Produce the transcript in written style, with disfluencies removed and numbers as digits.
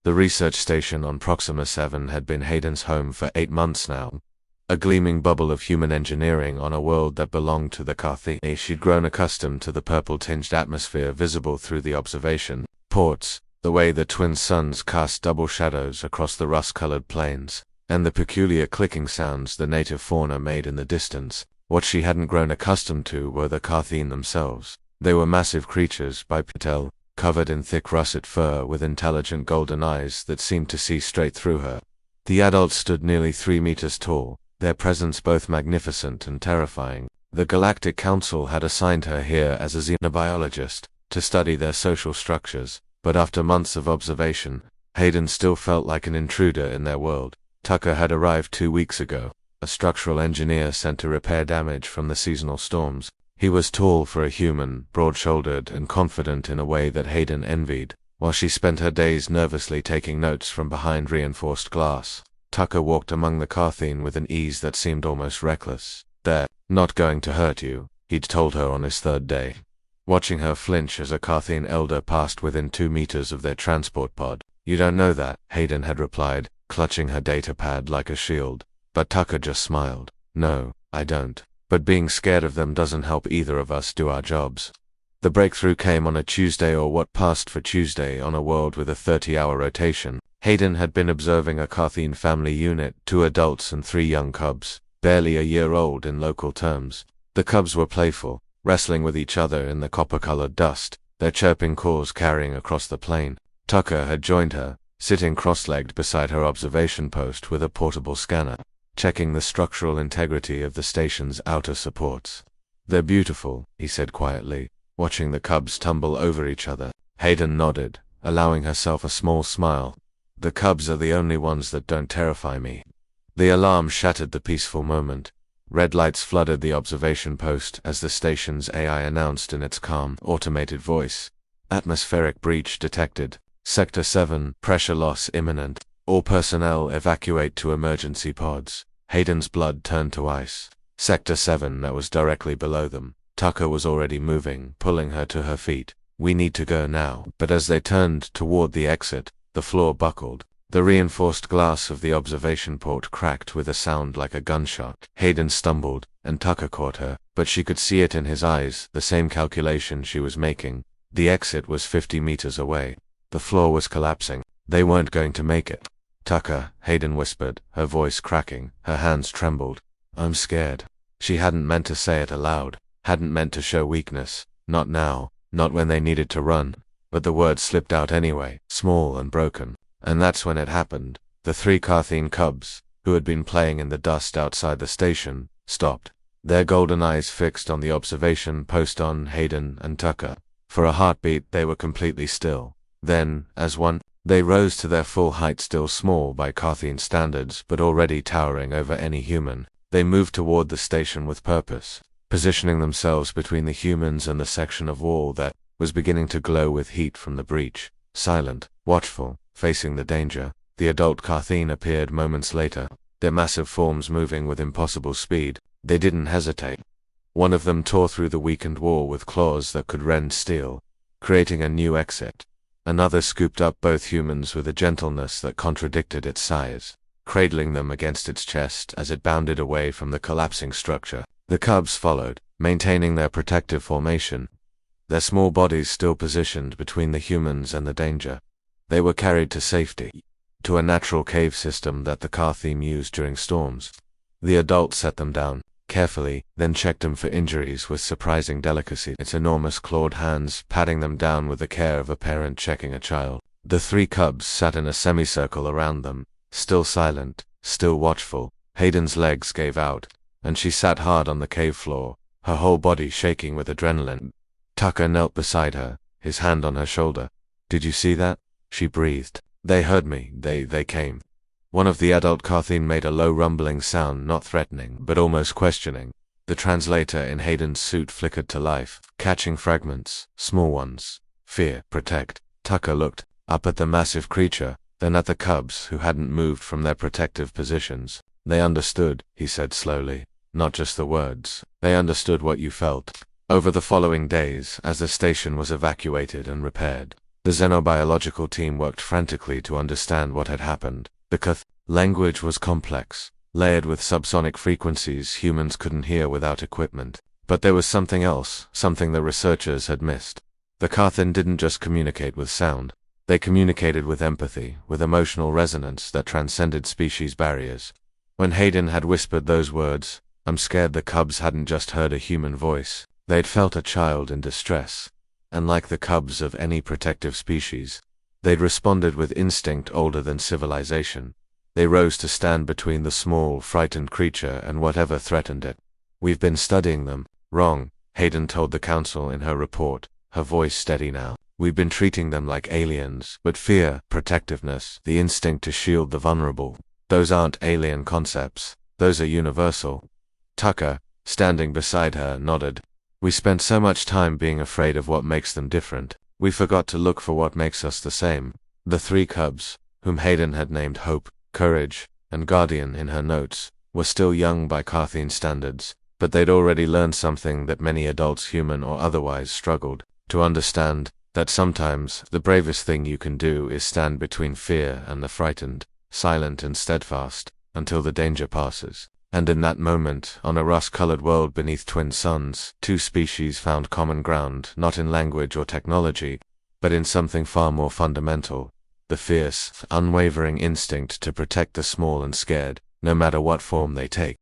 The research station on Proxima 7 had been Hayden's home for 8 months now. A gleaming bubble of human engineering on a world that belonged to the Carthi. She'd grown accustomed to the purple-tinged atmosphere visible through the observation ports, the way the twin suns cast double shadows across the rust-colored plains, and the peculiar clicking sounds the native fauna made in the distance. What she hadn't grown accustomed to were the Carthine themselves. They were massive creatures, bipedal, covered in thick russet fur with intelligent golden eyes that seemed to see straight through her. The adults stood nearly 3 meters tall, their presence both magnificent and terrifying. The Galactic Council had assigned her here as a xenobiologist to study their social structures, but after months of observation, Hayden still felt like an intruder in their world. Tucker had arrived 2 weeks ago, a structural engineer sent to repair damage from the seasonal storms. He was tall for a human, broad-shouldered and confident in a way that Hayden envied, while she spent her days nervously taking notes from behind reinforced glass. Tucker walked among the Carthine with an ease that seemed almost reckless. "They're not going to hurt you," he'd told her on his 3rd day. Watching her flinch as a Carthine elder passed within 2 meters of their transport pod. "You don't know that," Hayden had replied, clutching her data pad like a shield. But Tucker just smiled. "No, I don't. But being scared of them doesn't help either of us do our jobs." The breakthrough came on a Tuesday, or what passed for Tuesday, on a world with a 30-hour rotation. Hayden had been observing a Carthine family unit, 2 adults and 3 young cubs, barely a year old in local terms. The cubs were playful, wrestling with each other in the copper-colored dust, their chirping calls carrying across the plain. Tucker had joined her, sitting cross-legged beside her observation post with a portable scanner, checking the structural integrity of the station's outer supports. "They're beautiful," he said quietly, watching the cubs tumble over each other. Hayden nodded, allowing herself a small smile. "The cubs are the only ones that don't terrify me." The alarm shattered the peaceful moment. Red lights flooded the observation post as the station's AI announced in its calm, automated voice. "Atmospheric breach detected. Sector 7, pressure loss imminent. All personnel evacuate to emergency pods." Hayden's blood turned to ice. Sector 7, that was directly below them. Tucker was already moving, pulling her to her feet. "We need to go now." But as they turned toward the exit, the floor buckled. The reinforced glass of the observation port cracked with a sound like a gunshot. Hayden stumbled, and Tucker caught her, but she could see it in his eyes, the same calculation she was making. The exit was 50 meters away. The floor was collapsing. They weren't going to make it. "Tucker," Hayden whispered, her voice cracking, her hands trembled. "I'm scared." She hadn't meant to say it aloud, hadn't meant to show weakness. Not now, not when they needed to run. But the words slipped out anyway, small and broken. And that's when it happened. The 3 Carthine cubs, who had been playing in the dust outside the station, stopped, their golden eyes fixed on the observation post on Hayden and Tucker. For a heartbeat they were completely still. Then, as one, they rose to their full height, still small by Carthine standards but already towering over any human. They moved toward the station with purpose, positioning themselves between the humans and the section of wall that was beginning to glow with heat from the breach. Silent, watchful, facing the danger, the adult Carthine appeared moments later, their massive forms moving with impossible speed. They didn't hesitate. One of them tore through the weakened wall with claws that could rend steel, creating a new exit. Another scooped up both humans with a gentleness that contradicted its size, cradling them against its chest as it bounded away from the collapsing structure. The cubs followed, maintaining their protective formation, their small bodies still positioned between the humans and the danger. They were carried to safety, to a natural cave system that the Carthine used during storms. The adult set them down, carefully, then checked them for injuries with surprising delicacy, its enormous clawed hands patting them down with the care of a parent checking a child. The 3 cubs sat in a semicircle around them, still silent, still watchful. Hayden's legs gave out, and she sat hard on the cave floor, her whole body shaking with adrenaline. Tucker knelt beside her, his hand on her shoulder. "Did you see that?" she breathed. "They heard me. They came." One of the adult Carthine made a low rumbling sound, not threatening, but almost questioning. The translator in Hayden's suit flickered to life, catching fragments, small ones. "Fear, protect." Tucker looked, up at the massive creature, then at the cubs who hadn't moved from their protective positions. "They understood," he said slowly. "Not just the words. They understood what you felt." Over the following days, as the station was evacuated and repaired, The xenobiological team worked frantically to understand what had happened. The Cath language was complex, layered with subsonic frequencies humans couldn't hear without equipment. But there was something else, something the researchers had missed. The Carthen didn't just communicate with sound. They communicated with empathy, with emotional resonance that transcended species barriers. When Hayden had whispered those words, "I'm scared," the cubs hadn't just heard a human voice. They'd felt a child in distress. And like the cubs of any protective species, they'd responded with instinct older than civilization. They rose to stand between the small, frightened creature and whatever threatened it. "We've been studying them." "Wrong," Hayden told the council in her report, her voice steady now. "We've been treating them like aliens, but fear, protectiveness, the instinct to shield the vulnerable, those aren't alien concepts. Those are universal." Tucker, standing beside her, nodded. "We spent so much time being afraid of what makes them different, we forgot to look for what makes us the same." The three cubs, whom Hayden had named Hope, Courage, and Guardian in her notes, were still young by Carthen standards, but they'd already learned something that many adults, human or otherwise, struggled to understand, that sometimes the bravest thing you can do is stand between fear and the frightened, silent and steadfast, until the danger passes. And in that moment, on a rust-colored world beneath twin suns, two species found common ground, not in language or technology, but in something far more fundamental: the fierce, unwavering instinct to protect the small and scared, no matter what form they take.